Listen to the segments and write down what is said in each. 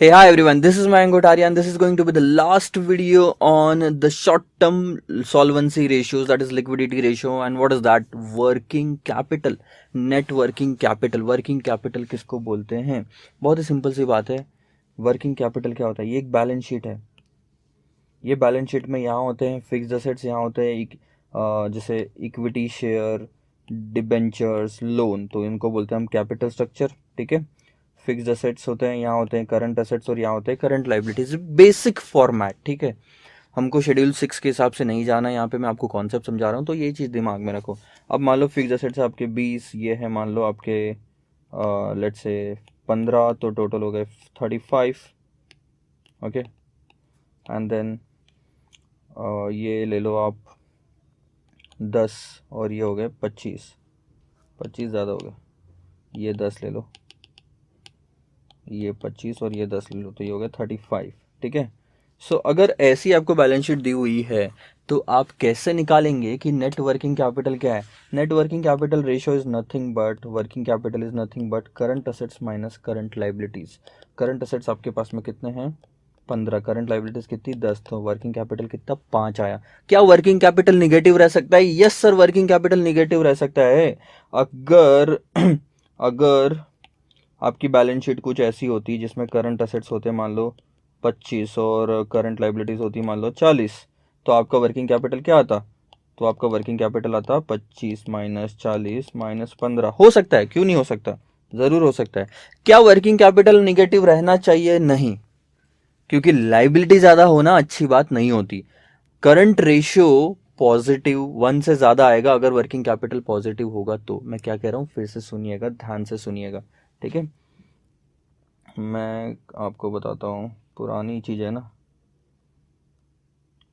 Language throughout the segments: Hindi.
Hey, hi everyone, this is Mayank Gotaria and this is going to be the last video on the short term solvency ratios, that is liquidity ratio. And what is that? Working capital, net working capital. Working capital किसको बोलते हैं? बहुत ही सिंपल सी बात है. वर्किंग कैपिटल क्या होता है? ये एक बैलेंस शीट है. ये बैलेंस शीट में यहाँ होते हैं फिक्स्ड असेट्स, यहाँ होते हैं जैसे इक्विटी शेयर, डिबेंचर्स, लोन, तो इनको बोलते हैं हम कैपिटल स्ट्रक्चर. ठीक है. फिक्स्ड असेट्स होते हैं, यहाँ होते हैं करंट असेट्स और यहाँ होते हैं करंट लाइबिलिटीज. Basic format. ठीक है. हमको शेड्यूल 6 के हिसाब से नहीं जाना, यहाँ पे मैं आपको कॉन्सेप्ट समझा रहा हूँ, तो ये चीज़ दिमाग में रखो. अब मान लो फिक्स्ड असेट्स आपके 20, ये है मान लो आपके लेट्स से 15, तो टोटल हो गए 35. ओके. एंड देन ये ले लो आप 10 और ये हो गए 25. 25 ज़्यादा हो गया, ये 10 ले लो, ये 25 और ये 10 ले लो, तो ये हो गया 35. ठीक है. सो अगर ऐसी आपको बैलेंस शीट दी हुई है तो आप कैसे निकालेंगे कि नेट वर्किंग कैपिटल क्या है? Net working capital ratio is nothing but, working capital is nothing but current assets minus current liabilities. Current assets आपके पास में कितने हैं? 15. करंट लाइबिलिटीज कितनी? 10. तो वर्किंग कैपिटल कितना? 5 आया. क्या वर्किंग कैपिटल निगेटिव रह सकता है? Yes sir, working capital negative रह सकता है अगर अगर आपकी बैलेंस शीट कुछ ऐसी होती है जिसमें करंट असेट्स होते हैं मान लो 25 और करंट लाइबिलिटीज होती मान लो 40, तो आपका वर्किंग कैपिटल क्या आता? तो आपका वर्किंग कैपिटल आता 25 माइनस 40 माइनस 15. हो सकता है, क्यों नहीं हो सकता? ज़रूर हो सकता है. क्या वर्किंग कैपिटल निगेटिव रहना चाहिए? नहीं, क्योंकि लाइबिलिटी ज़्यादा होना अच्छी बात नहीं होती. करंट रेशियो पॉजिटिव 1 से ज़्यादा आएगा अगर वर्किंग कैपिटल पॉजिटिव होगा. तो मैं क्या कह रहा हूँ, फिर से सुनिएगा, ध्यान से सुनिएगा. ठीक है. मैं आपको बताता हूँ, पुरानी चीज़ है ना,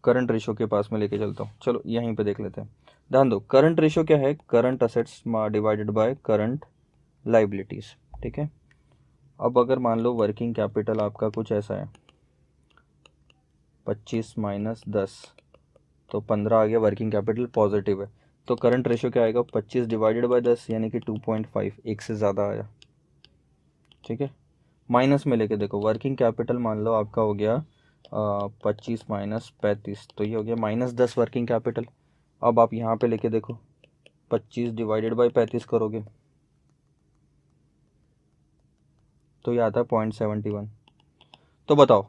करंट रेशो के पास में लेके चलता हूँ. चलो यहीं पे देख लेते हैं. ध्यान दो, करंट रेशो क्या है? Current assets divided by current liabilities. ठीक है. अब अगर मान लो वर्किंग कैपिटल आपका कुछ ऐसा है, 25 माइनस 10, तो 15 आ गया. वर्किंग कैपिटल पॉजिटिव है, तो करंट रेशो क्या आएगा? 25 डिवाइडेड बाय 10 यानी कि 2.5, एक से ज़्यादा आया. ठीक है. माइनस में लेके देखो, वर्किंग कैपिटल मान लो आपका हो गया 25 माइनस 35, तो ये हो गया -10 वर्किंग कैपिटल. अब आप यहाँ पे लेके देखो, 25 डिवाइडेड बाई 35 करोगे तो ये आता है 0.71. तो बताओ,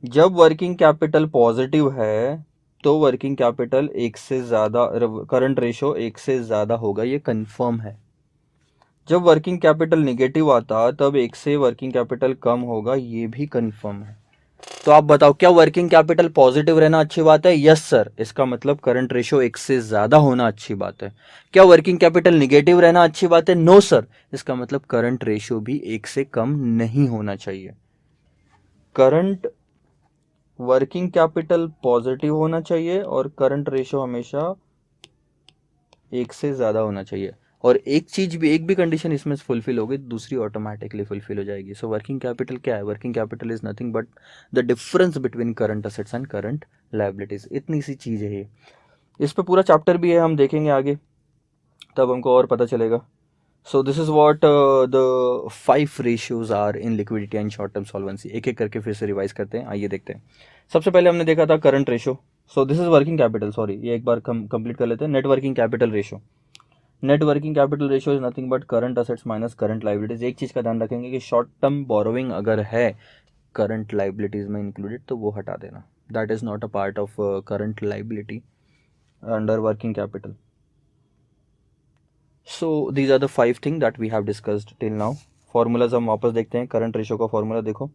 जब वर्किंग कैपिटल पॉजिटिव है तो वर्किंग कैपिटल एक से ज़्यादा, करंट रेशो एक से ज़्यादा होगा, ये कंफर्म है. जब वर्किंग कैपिटल निगेटिव आता तब एक से वर्किंग कैपिटल कम होगा, ये भी कंफर्म है. तो आप बताओ, क्या वर्किंग कैपिटल पॉजिटिव रहना अच्छी बात है? Yes sir. इसका मतलब करंट रेशियो एक से ज्यादा होना अच्छी बात है. क्या वर्किंग कैपिटल निगेटिव रहना अच्छी बात है? No sir. इसका मतलब करंट रेशियो भी एक से कम नहीं होना चाहिए. करंट वर्किंग कैपिटल पॉजिटिव होना चाहिए और करंट रेशियो हमेशा एक से ज़्यादा होना चाहिए. और एक चीज़ भी, एक भी कंडीशन इसमें फुलफिल होगी, दूसरी ऑटोमेटिकली फुलफिल हो जाएगी. सो वर्किंग कैपिटल क्या है? Working capital is nothing but the difference between current assets and current liabilities. इतनी सी चीज़ है ये. इस पर पूरा चैप्टर भी है, हम देखेंगे आगे, तब हमको और पता चलेगा. So this is what the 5 ratios are in liquidity and short term solvency. एक एक करके फिर से रिवाइज करते हैं. आइए देखते हैं. सबसे पहले हमने देखा था current ratio. So this is working capital, sorry, ये एक बार कंप्लीट कर लेते हैं. Net working capital ratio. Net working capital ratio is nothing but current assets minus current liabilities. एक चीज़ का ध्यान रखेंगे कि शॉर्ट टर्म बोरोइंग अगर है करंट लाइबिलिटीज में इंक्लूडेड तो वो हटा देना. That is not a part of current liability under working capital. So these are the 5 thing that we have discussed till now. Formulas हम वापस देखते हैं. करंट रेशियो का फॉर्मूला देखो.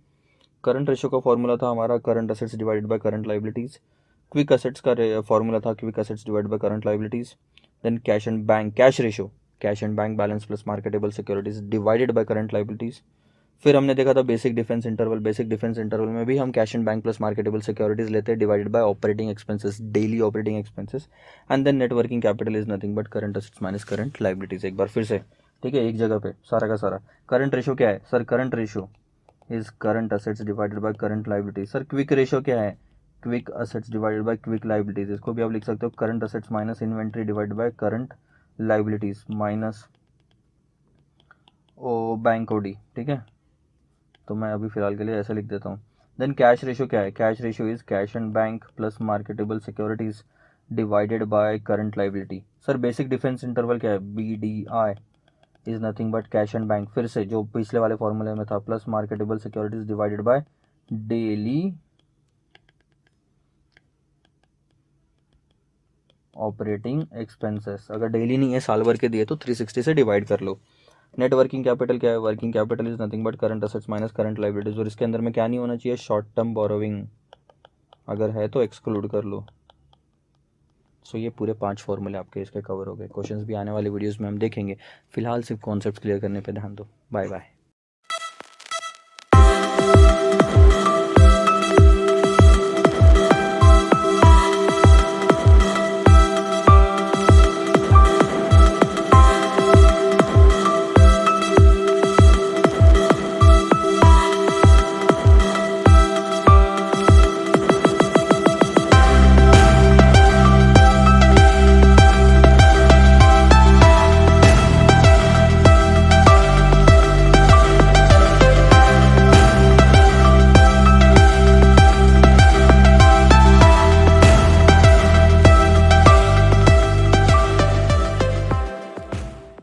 करंट रेशियो का फॉर्मूला था हमारा current assets divided by current liabilities. Quick assets का फॉर्मूला था quick assets divided by current liabilities. Then cash and bank, cash ratio, cash and bank balance plus marketable securities divided by current liabilities. फिर हमने देखा था basic defence interval. Basic defence interval में भी हम cash and bank plus marketable securities लेते हैं divided by operating expenses, daily operating expenses. And then net working capital is nothing but current assets minus current liabilities. एक बार फिर से, ठीक है, एक जगह पे सारा का सारा. करंट रेशियो क्या है sir? Current ratio is current assets divided by current liabilities. Sir quick ratio क्या है? Quick assets divided by quick liabilities. इसको भी आप लिख सकते हो current assets minus inventory divided by current liabilities minus O bank OD. ठीक है. तो मैं अभी फ़िलहाल के लिए ऐसे लिख देता हूँ। देन कैश रेशियो क्या है? Cash ratio is cash and bank plus marketable securities divided by current liability. Sir basic difference interval क्या है? BDI is nothing but cash and bank, फिर से जो पिछले वाले फॉर्मूले में था, plus marketable securities divided by daily operating expenses. अगर डेली नहीं है, साल भर के दिए, तो 360 से डिवाइड कर लो। नेट वर्किंग कैपिटल क्या है? Working capital is nothing but current assets minus current liabilities. और इसके अंदर में क्या नहीं होना चाहिए? शॉर्ट टर्म बोरोविंग, अगर है तो एक्सक्लूड कर लो। सो ये पूरे 5 फॉर्मूले आपके इसके कवर हो गए। क्वेश्चंस भी आने वाले वीडियोस में हम देखेंगे। फिलहाल सिर्फ कॉन्सेप्ट क्लियर करने पे ध्यान दो। Bye bye.